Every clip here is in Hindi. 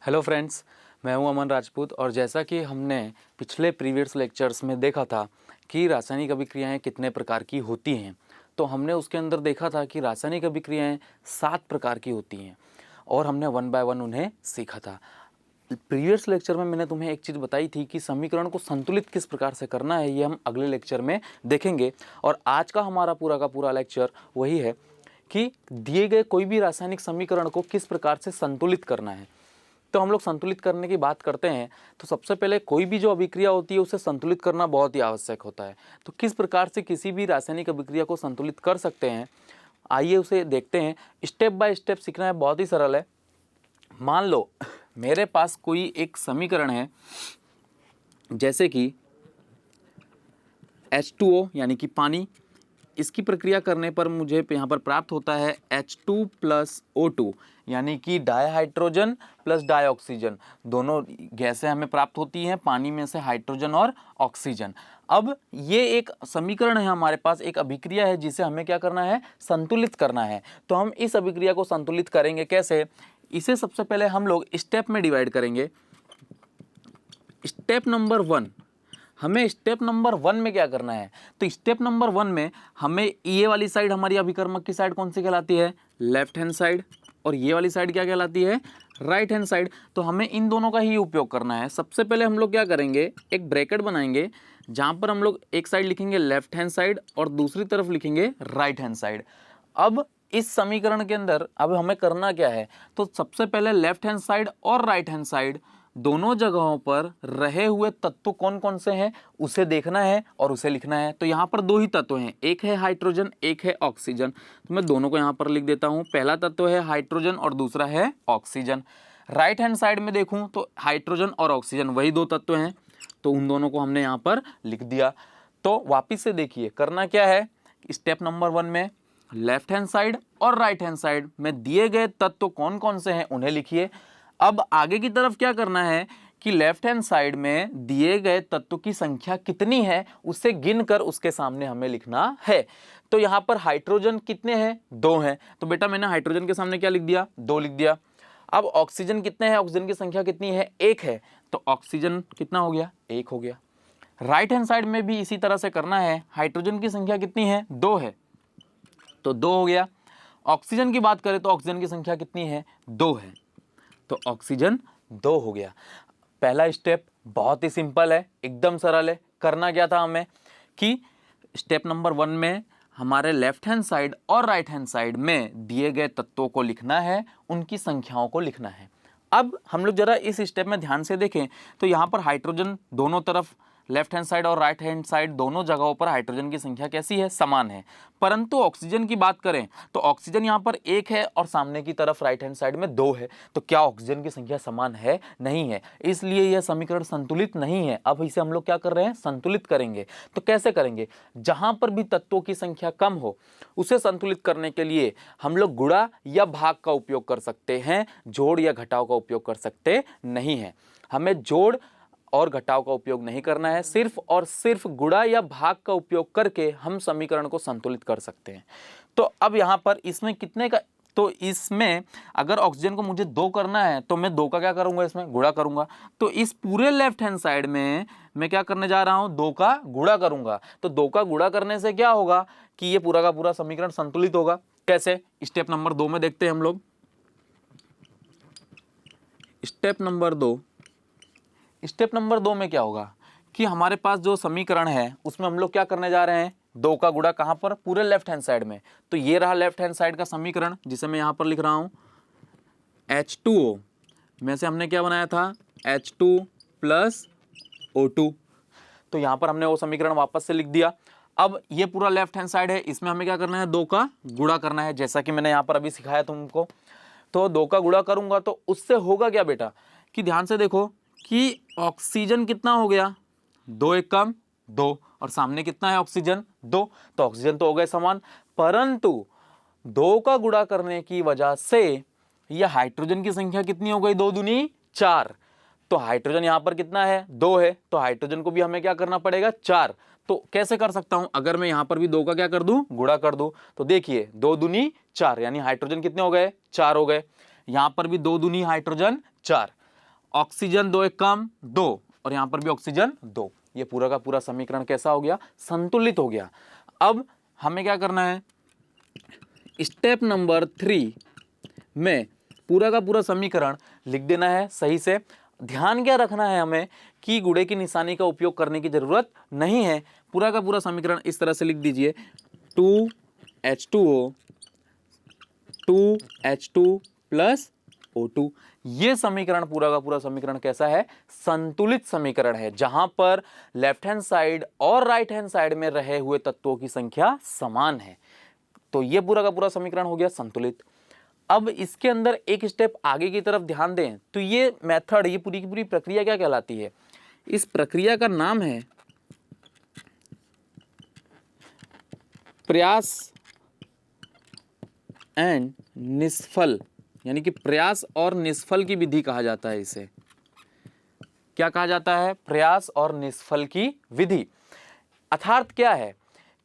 हेलो फ्रेंड्स, मैं हूं अमन राजपूत। और जैसा कि हमने पिछले प्रीवियस लेक्चर्स में देखा था कि रासायनिक अभिक्रियाएं कितने प्रकार की होती हैं, तो हमने उसके अंदर देखा था कि रासायनिक अभिक्रियाएं 7 प्रकार की होती हैं और हमने वन बाय वन उन्हें सीखा था। प्रीवियस लेक्चर में मैंने तुम्हें एक चीज़ बताई थी कि समीकरण को संतुलित किस प्रकार से करना है, ये हम अगले लेक्चर में देखेंगे। और आज का हमारा पूरा का पूरा लेक्चर वही है कि दिए गए कोई भी रासायनिक समीकरण को किस प्रकार से संतुलित करना है। तो हम लोग संतुलित करने की बात करते हैं तो सबसे पहले कोई भी जो अभिक्रिया होती है उसे संतुलित करना बहुत ही आवश्यक होता है। तो किस प्रकार से किसी भी रासायनिक अभिक्रिया को संतुलित कर सकते हैं, आइए उसे देखते हैं। स्टेप बाय स्टेप सीखना है, बहुत ही सरल है। मान लो मेरे पास कोई एक समीकरण है, जैसे कि H2O यानी कि पानी। इसकी प्रक्रिया करने पर मुझे यहाँ पर प्राप्त होता है H2 प्लस O2 यानी कि डायहाइड्रोजन प्लस डाइऑक्सीजन। दोनों गैसें हमें प्राप्त होती हैं पानी में से, हाइड्रोजन और ऑक्सीजन। अब ये एक समीकरण है हमारे पास, एक अभिक्रिया है जिसे हमें क्या करना है, संतुलित करना है। तो हम इस अभिक्रिया को संतुलित करेंगे कैसे, इसे सबसे पहले हम लोग स्टेप में डिवाइड करेंगे। स्टेप नंबर 1, हमें स्टेप नंबर 1 में क्या करना है, तो स्टेप नंबर 1 में हमें ये वाली साइड, हमारी अभिकर्मक की साइड कौन सी कहलाती है, लेफ्ट हैंड साइड, और ये वाली साइड क्या कहलाती है, राइट हैंड साइड। तो हमें इन दोनों का ही उपयोग करना है। सबसे पहले हम लोग क्या करेंगे, एक ब्रैकेट बनाएंगे जहाँ पर हम लोग एक साइड लिखेंगे लेफ्ट हैंड साइड और दूसरी तरफ लिखेंगे राइट हैंड साइड। अब इस समीकरण के अंदर अब हमें करना क्या है, तो सबसे पहले लेफ्ट हैंड साइड और राइट हैंड साइड दोनों जगहों पर रहे हुए तत्व कौन कौन से हैं उसे देखना है और उसे लिखना है। तो यहाँ पर दो ही तत्व हैं, एक है हाइड्रोजन, एक है ऑक्सीजन। तो मैं दोनों को यहाँ पर लिख देता हूँ। पहला तत्व है हाइड्रोजन और दूसरा है ऑक्सीजन। राइट हैंड साइड में देखूँ तो हाइड्रोजन और ऑक्सीजन वही दो तत्व हैं, तो उन दोनों को हमने यहाँ पर लिख दिया। तो वापिस से देखिए करना क्या है, स्टेप नंबर 1 में लेफ्ट हैंड साइड और राइट हैंड साइड में दिए गए तत्व कौन कौन से हैं उन्हें लिखिए। अब आगे की तरफ क्या करना है कि लेफ्ट हैंड साइड में दिए गए तत्व की संख्या कितनी है उसे गिनकर उसके सामने हमें लिखना है। तो यहाँ पर हाइड्रोजन कितने हैं, 2 हैं, तो बेटा मैंने हाइड्रोजन के सामने क्या लिख दिया, 2 लिख दिया। अब ऑक्सीजन कितने हैं, ऑक्सीजन की संख्या कितनी है, 1 है, तो ऑक्सीजन कितना हो गया, 1 हो गया। राइट हैंड साइड में भी इसी तरह से करना है, हाइड्रोजन की संख्या कितनी है, 2 है, तो 2 हो गया। ऑक्सीजन की बात करें तो ऑक्सीजन की संख्या कितनी है, 2 है, तो ऑक्सीजन 2 हो गया। पहला स्टेप बहुत ही सिंपल है, एकदम सरल है। करना क्या था हमें कि स्टेप नंबर 1 में हमारे लेफ्ट हैंड साइड और राइट हैंड साइड में दिए गए तत्वों को लिखना है, उनकी संख्याओं को लिखना है। अब हम लोग जरा इस स्टेप में ध्यान से देखें तो यहाँ पर हाइड्रोजन दोनों तरफ, लेफ्ट हैंड साइड और राइट हैंड साइड दोनों जगहों पर हाइड्रोजन की संख्या कैसी है, समान है। परंतु ऑक्सीजन की बात करें तो ऑक्सीजन यहाँ पर 1 है और सामने की तरफ राइट हैंड साइड में 2 है। तो क्या ऑक्सीजन की संख्या समान है, नहीं है, इसलिए यह समीकरण संतुलित नहीं है। अब इसे हम लोग क्या कर रहे हैं, संतुलित करेंगे। तो कैसे करेंगे, जहां पर भी तत्वों की संख्या कम हो उसे संतुलित करने के लिए हम लोग गुणा या भाग का उपयोग कर सकते हैं, जोड़ या घटाव का उपयोग कर सकते नहीं है। हमें जोड़ और घटाव का उपयोग नहीं करना है, सिर्फ और सिर्फ गुणा या भाग का उपयोग करके हम समीकरण को संतुलित कर सकते हैं। तो अब यहाँ पर इसमें कितने का, तो इसमें अगर ऑक्सीजन को मुझे 2 करना है तो मैं 2 का क्या करूंगा, इसमें गुणा करूंगा। तो इस पूरे लेफ्ट हैंड साइड में मैं क्या करने जा रहा हूं, 2 का गुणा करूंगा। तो 2 का गुणा करने से क्या होगा कि ये पूरा का पूरा समीकरण संतुलित होगा। कैसे, स्टेप नंबर 2 में देखते हैं हम लोग। स्टेप नंबर 2 में क्या होगा कि हमारे पास जो समीकरण है उसमें हम लोग क्या करने जा रहे हैं, 2 का गुणा कहां पर, पूरे लेफ्ट हैंड साइड में। तो ये रहा लेफ्ट हैंड साइड का समीकरण जिसे मैं यहां पर लिख रहा हूं H2O में से हमने क्या बनाया था, H2 प्लस O2। तो यहां पर हमने वो समीकरण वापस से लिख दिया। अब ये पूरा लेफ्ट हैंड साइड है, इसमें हमें क्या करना है, 2 का गुणा करना है, जैसा कि मैंने यहां पर अभी सिखाया तुमको। तो 2 का गुणा करूंगा तो उससे होगा क्या बेटा, कि ध्यान से देखो कि ऑक्सीजन कितना हो गया, 2 एक कम 2, और सामने कितना है ऑक्सीजन, 2, तो ऑक्सीजन तो हो गए समान। परंतु 2 का गुणा करने की वजह से यह हाइड्रोजन की संख्या कितनी हो गई, 2 दूनी 4। तो हाइड्रोजन यहां पर कितना है, 2 है, तो हाइड्रोजन को भी हमें क्या करना पड़ेगा, 4। तो कैसे कर सकता हूं, अगर मैं यहां पर भी 2 का क्या कर दूं, गुणा कर दूं। तो देखिए 2 दूनी 4 यानी हाइड्रोजन कितने हो गए, 4 हो गए। यहां पर भी 2 दूनी हाइड्रोजन 4। ऑक्सीजन 2 एक कम 2 और यहां पर भी ऑक्सीजन 2। ये पूरा का पूरा समीकरण कैसा हो गया? संतुलित हो गया। अब हमें क्या करना है? स्टेप नंबर 3 में पूरा का पूरा समीकरण लिख देना है सही से। ध्यान क्या रखना है हमें कि गुणे की निशानी का उपयोग करने की जरूरत नहीं है। पूरा का पूरा समीकरण इस तरह से लिख दीजिए 2H2O 2H2 प्लस O2। ये समीकरण पूरा का पूरा समीकरण कैसा है? संतुलित समीकरण है, जहां पर लेफ्ट हैंड साइड और राइट हैंड साइड में रहे हुए तत्वों की संख्या समान है। तो ये पूरा का पूरा समीकरण हो गया संतुलित। अब इसके अंदर एक स्टेप आगे की तरफ ध्यान दें तो ये मेथड, ये पूरी की पूरी प्रक्रिया क्या कहलाती है? इस प्रक्रिया का नाम है प्रयास एंड निष्फल, यानी कि प्रयास और निष्फल की विधि कहा जाता है। इसे क्या कहा जाता है? प्रयास और निष्फल की विधि। अर्थात क्या है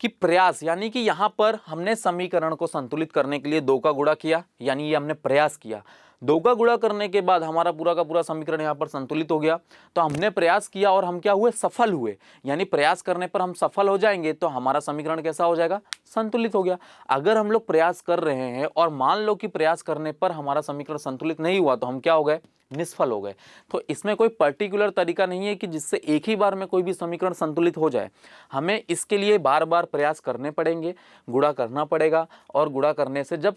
कि प्रयास यानी कि यहां पर हमने समीकरण को संतुलित करने के लिए 2 का गुणा किया, यानी ये हमने प्रयास किया। 2 का गुणा करने के बाद हमारा पूरा का पूरा समीकरण यहां पर संतुलित हो गया। तो हमने प्रयास किया और हम क्या हुए? सफल हुए। यानी प्रयास करने पर हम सफल हो जाएंगे तो हमारा समीकरण कैसा हो जाएगा? संतुलित हो गया। अगर हम लोग प्रयास कर रहे हैं और मान लो कि प्रयास करने पर हमारा समीकरण संतुलित नहीं हुआ तो हम क्या हो गए? निष्फल हो गए। तो इसमें कोई पर्टिकुलर तरीका नहीं है कि जिससे एक ही बार में कोई भी समीकरण संतुलित हो जाए। हमें इसके लिए बार बार प्रयास करने पड़ेंगे, गुणा करना पड़ेगा, और गुणा करने से जब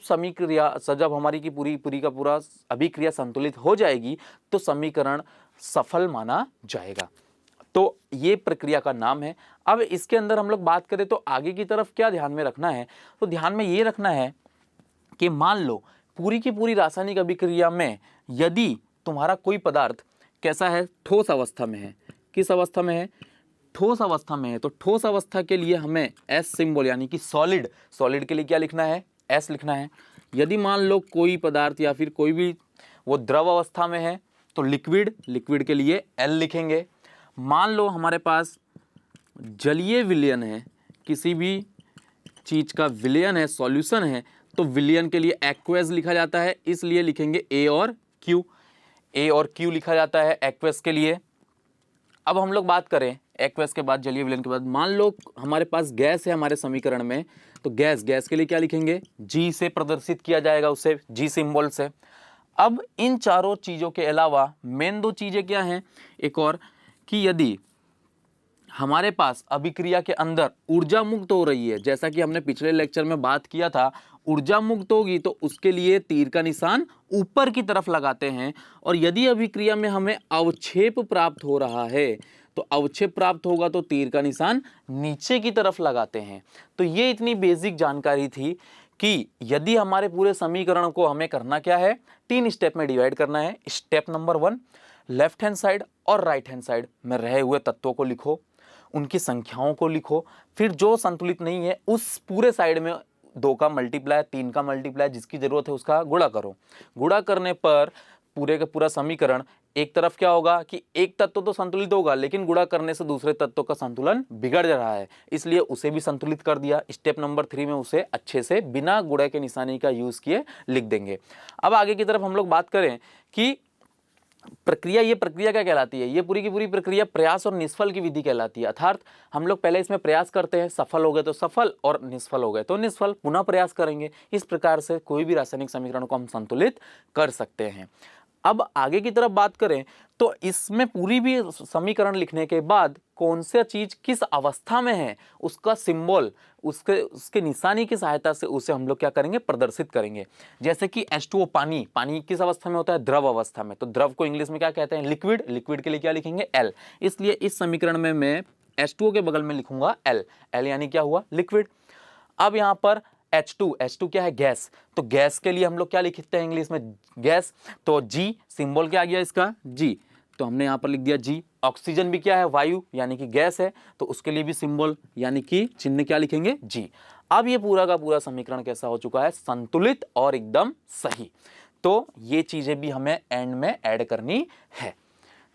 जब हमारी की पूरी का पूरा अभिक्रिया संतुलित हो जाएगी तो समीकरण सफल माना जाएगा। तो ये प्रक्रिया का नाम है। अब इसके अंदर हम लोग बात करें तो आगे की तरफ क्या ध्यान में रखना है? तो ध्यान में ये रखना है कि मान लो पूरी की पूरी रासायनिक अभिक्रिया में यदि तुम्हारा कोई पदार्थ कैसा है? ठोस अवस्था में है। किस अवस्था में है? ठोस अवस्था में है। तो ठोस अवस्था के लिए हमें एस सिंबल यानी कि सॉलिड के लिए क्या लिखना है? एस लिखना है। यदि मान लो कोई पदार्थ या फिर कोई भी वो द्रव अवस्था में है तो लिक्विड के लिए एल लिखेंगे। मान लो हमारे पास जलीय विलयन है, किसी भी चीज का विलयन है, सॉल्यूशन है, तो विलयन के लिए एक्वेस लिखा जाता है, इसलिए लिखेंगे ए और क्यू लिखा जाता है एक्वेस के लिए। अब हम लोग बात करें एक्वेस के बाद, जलीय विलयन के बाद, मान लो हमारे पास गैस है हमारे समीकरण में, तो गैस के लिए क्या लिखेंगे? जी से प्रदर्शित किया जाएगा, उसे जी सिंबल से। अब इन चारों चीजों के अलावा मेन 2 चीजें क्या हैं? एक और कि यदि हमारे पास अभिक्रिया के अंदर ऊर्जा मुक्त हो रही है, जैसा कि हमने पिछले लेक्चर में बात किया था, ऊर्जा मुक्त होगी तो उसके लिए तीर का निशान ऊपर की तरफ लगाते हैं। और यदि अभिक्रिया में हमें अवक्षेप प्राप्त हो रहा है तो अवक्षेप प्राप्त होगा तो तीर का निशान नीचे की तरफ लगाते हैं। तो ये इतनी बेसिक जानकारी थी कि यदि हमारे पूरे समीकरण को हमें करना क्या है? 3 स्टेप में डिवाइड करना है। Step number 1, left hand side और राइट हैंड साइड में रहे हुए तत्वों को लिखो, उनकी संख्याओं को लिखो, फिर जो संतुलित नहीं है उस पूरे साइड में 2 का मल्टीप्लाई, 3 का मल्टीप्लाई, जिसकी जरूरत है उसका गुणा करो। गुणा करने पर पूरे का पूरा समीकरण, एक तरफ क्या होगा कि एक तत्व तो संतुलित होगा लेकिन गुणा करने से दूसरे तत्व का संतुलन बिगड़ जा रहा है, इसलिए उसे भी संतुलित कर दिया। स्टेप नंबर 3 में उसे अच्छे से बिना गुणा के निशानी का यूज किए लिख देंगे। अब आगे की तरफ हम लोग बात करें कि प्रक्रिया, ये प्रक्रिया क्या कहलाती है? ये पूरी की पूरी प्रक्रिया प्रयास और निष्फल की विधि कहलाती है। अर्थात हम लोग पहले इसमें प्रयास करते हैं, सफल हो गए तो सफल और निष्फल हो गए तो निष्फल, पुनः प्रयास करेंगे। इस प्रकार से कोई भी रासायनिक समीकरण को हम संतुलित कर सकते हैं। अब आगे की तरफ बात करें तो इसमें पूरी भी समीकरण लिखने के बाद कौन सा चीज किस अवस्था में है उसका सिंबल, उसके निशानी की सहायता से उसे हम लोग क्या करेंगे? प्रदर्शित करेंगे। जैसे कि H2O पानी किस अवस्था में होता है? द्रव अवस्था में। तो द्रव को इंग्लिश में क्या कहते हैं? लिक्विड के लिए क्या लिखेंगे? L। इसलिए इस समीकरण में मैं H2O के बगल में लिखूंगा L यानी क्या हुआ? लिक्विड। अब यहां पर H2 क्या है? गैस। तो गैस के लिए हम लोग क्या लिखते हैं इंग्लिश में? गैस। तो G सिंबल क्या आ गया इसका? G, तो हमने यहां पर लिख दिया G। ऑक्सीजन भी क्या है? वायु यानी कि गैस है, तो उसके लिए भी सिंबल यानी कि चिन्ह क्या लिखेंगे? G। अब ये पूरा का पूरा समीकरण कैसा हो चुका है? संतुलित और एकदम सही। तो ये चीजें भी हमें एंड में ऐड करनी है।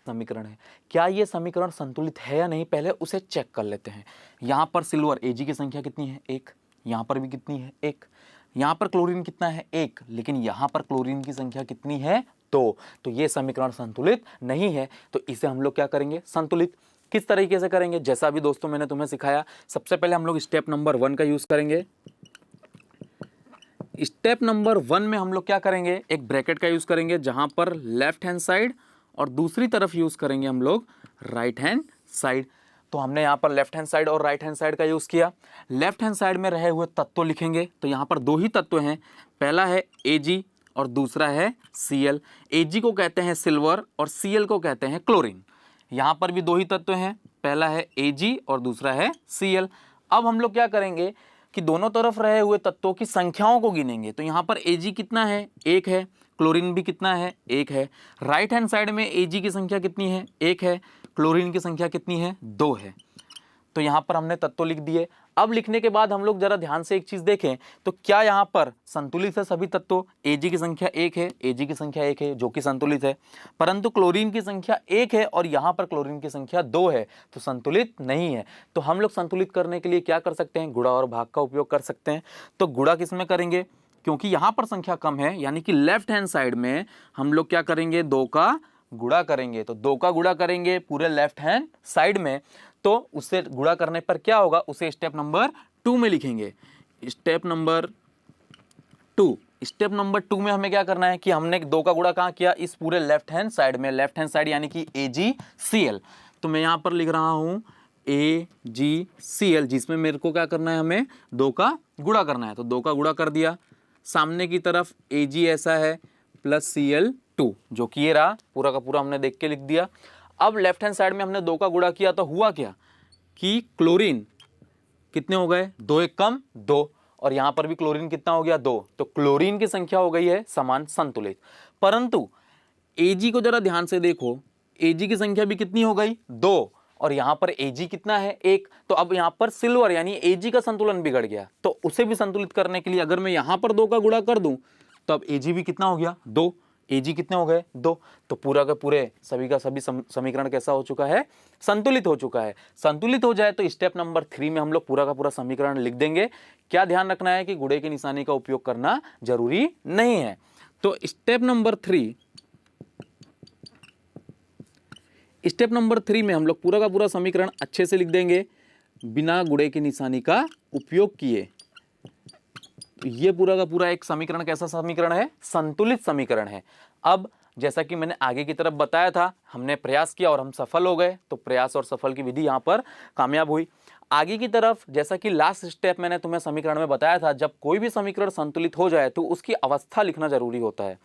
समीकरण है, क्या ये समीकरण संतुलित है या नहीं, पहले उसे चेक कर लेते हैं। यहां पर सिल्वर Ag की संख्या कितनी है? 1। यहां पर भी कितनी है? 1। यहां पर क्लोरीन कितना है? 1। लेकिन यहां पर क्लोरीन की संख्या कितनी है? 2। तो ये समीकरण संतुलित नहीं है, तो इसे हम लोग क्या करेंगे, संतुलित। किस तरीके से करेंगे, जैसा अभी दोस्तों मैंने तुम्हें सिखाया। सबसे पहले हम लोग स्टेप नंबर 1 का यूज करेंगे। स्टेप नंबर 1 में हम लोग क्या करेंगे, एक ब्रैकेट का यूज करेंगे जहां पर लेफ्ट हैंड साइड और दूसरी तरफ यूज करेंगे हम लोग राइट हैंड साइड। तो हमने यहाँ पर लेफ्ट हैंड साइड और राइट हैंड साइड का यूज किया। लेफ्ट हैंड साइड में रहे हुए तत्व लिखेंगे, तो यहाँ पर 2 ही तत्व हैं, पहला है Ag और दूसरा है Cl। Ag को कहते हैं सिल्वर और Cl को कहते हैं क्लोरीन। यहाँ पर भी 2 ही तत्व हैं, पहला है Ag और दूसरा है Cl। अब हम लोग क्या करेंगे कि दोनों तरफ रहे हुए तत्वों की संख्याओं को गिनेंगे। तो यहाँ पर Ag कितना है, 1 है, क्लोरीन भी कितना है, 1 है। राइट हैंड साइड में Ag की संख्या कितनी है, 1 है, क्लोरीन की संख्या कितनी है, 2 है। तो यहाँ पर हमने तत्व लिख दिए। अब लिखने के बाद हम लोग जरा ध्यान से एक चीज देखें, तो क्या यहाँ पर संतुलित है सभी तत्वों। Ag की संख्या 1 है, Ag की संख्या 1 है जो कि संतुलित है, परंतु क्लोरीन की संख्या 1 है और यहाँ पर क्लोरीन की संख्या 2 है, तो संतुलित नहीं है। तो हम लोग संतुलित करने के लिए क्या कर सकते हैं, गुणा और भाग का उपयोग कर सकते हैं। तो गुणा किस में करेंगे, क्योंकि यहाँ पर संख्या कम है, यानी कि लेफ्ट हैंड साइड में हम लोग क्या करेंगे, 2 का गुणा करेंगे। तो 2 का गुणा करेंगे पूरे लेफ्ट हैंड साइड में, तो उससे गुणा करने पर क्या होगा, उसे स्टेप नंबर 2 में लिखेंगे। स्टेप नंबर 2, स्टेप नंबर 2 में हमें क्या करना है कि हमने 2 का गुणा कहाँ किया, इस पूरे लेफ्ट हैंड साइड में, लेफ्ट हैंड साइड यानी कि AgCl। तो मैं यहाँ पर लिख रहा हूँ AgCl, जिसमें मेरे को क्या करना है, हमें 2 का गुणा करना है। तो 2 का गुणा कर दिया, सामने की तरफ Ag ऐसा है प्लस Cl2, जो कि ये रहा, पूरा का पूरा हमने देख के लिख दिया। अब लेफ्ट हैंड साइड में हमने 2 का गुणा किया, तो हुआ क्या कि क्लोरीन कितने हो गए, 2 एक कम 2, और यहां पर भी क्लोरीन कितना हो गया, 2। तो क्लोरीन की संख्या हो गई है समान, संतुलित। परंतु Ag को जरा ध्यान से देखो, Ag की संख्या भी कितनी हो गई, 2, और यहां पर Ag कितना है, 1। तो अब यहां पर सिल्वर यानी Ag का संतुलन बिगड़ गया। तो उसे भी संतुलित करने के लिए अगर मैं यहां पर 2 का गुणा कर दूं, तो अब Ag भी कितना हो गया, 2। Ag कितने हो गए, 2। तो पूरा का पूरे सभी का सभी समीकरण कैसा हो चुका है, संतुलित हो चुका है। संतुलित हो जाए तो स्टेप नंबर 3 में हम लोग पूरा का पूरा समीकरण लिख देंगे। क्या ध्यान रखना है कि गुणे की निशानी का उपयोग करना जरूरी नहीं है। तो स्टेप नंबर 3, स्टेप नंबर 3 में हम लोग पूरा का पूरा समीकरण अच्छे से लिख देंगे बिना गुणे की निशानी का उपयोग किए। ये पूरा का पूरा एक समीकरण कैसा समीकरण है, संतुलित समीकरण है। अब जैसा कि मैंने आगे की तरफ बताया था, हमने प्रयास किया और हम सफल हो गए, तो प्रयास और सफल की विधि यहाँ पर कामयाब हुई। आगे की तरफ जैसा कि लास्ट स्टेप मैंने तुम्हें समीकरण में बताया था, जब कोई भी समीकरण संतुलित हो जाए तो उसकी अवस्था लिखना जरूरी होता है।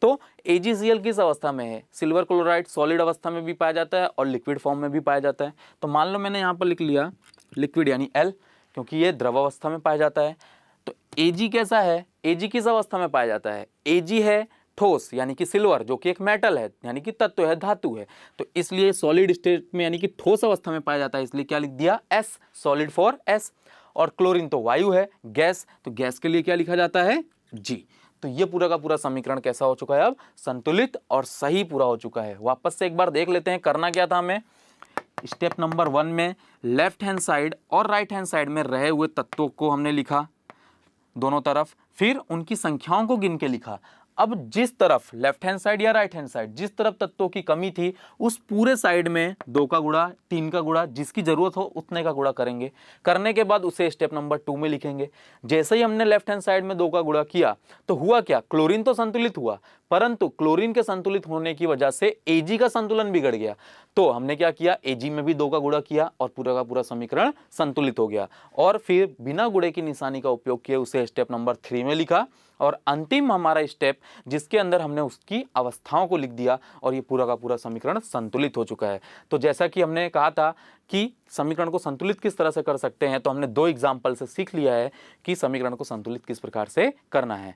तो AgCl किस अवस्था में है, सिल्वर क्लोराइड सॉलिड अवस्था में भी पाया जाता है और लिक्विड फॉर्म में भी पाया जाता है। तो मान लो मैंने यहाँ पर लिख लिया लिक्विड यानी L, क्योंकि ये द्रव अवस्था में पाया जाता है। तो Ag कैसा है, Ag किस अवस्था में पाया जाता है, Ag है ठोस यानी कि सिल्वर, जो कि एक मेटल है यानी कि तत्व है, धातु है। तो इसलिए सॉलिड स्टेट में यानी कि ठोस अवस्था में पाया जाता है, इसलिए क्या लिख दिया, S, सॉलिड फॉर S। और क्लोरीन तो वायु है, गैस, तो गैस के लिए क्या लिखा जाता है, G। तो ये पूरा का पूरा समीकरण कैसा हो चुका है, अब संतुलित और सही पूरा हो चुका है। वापस से एक बार देख लेते हैं करना क्या था हमें। स्टेप नंबर 1 में लेफ्ट हैंड साइड और राइट हैंड साइड में रहे हुए तत्वों को हमने लिखा दोनों तरफ, फिर उनकी संख्याओं को गिन के लिखा। अब जिस तरफ लेफ्ट हैंड साइड या राइट हैंड साइड जिस तरफ तत्वों की कमी थी, उस पूरे साइड में 2 का गुणा, 3 का गुणा, जिसकी जरूरत हो उतने का गुणा करेंगे। करने के बाद उसे स्टेप नंबर 2 में लिखेंगे। जैसे ही हमने लेफ्ट हैंड साइड में 2 का गुणा किया तो हुआ क्या, क्लोरीन तो संतुलित हुआ, परंतु क्लोरीन के संतुलित होने की वजह से Ag का संतुलन बिगड़ गया। तो हमने क्या किया, Ag में भी 2 का गुणा किया और पूरा का पूरा समीकरण संतुलित हो गया। और फिर बिना गुणे की निशानी का उपयोग किए उसे स्टेप नंबर 3 में लिखा, और अंतिम हमारा स्टेप जिसके अंदर हमने उसकी अवस्थाओं को लिख दिया, और ये पूरा का पूरा समीकरण संतुलित हो चुका है। तो जैसा कि हमने कहा था कि समीकरण को संतुलित किस तरह से कर सकते हैं, तो हमने 2 एग्जाम्पल से सीख लिया है कि समीकरण को संतुलित किस प्रकार से करना है।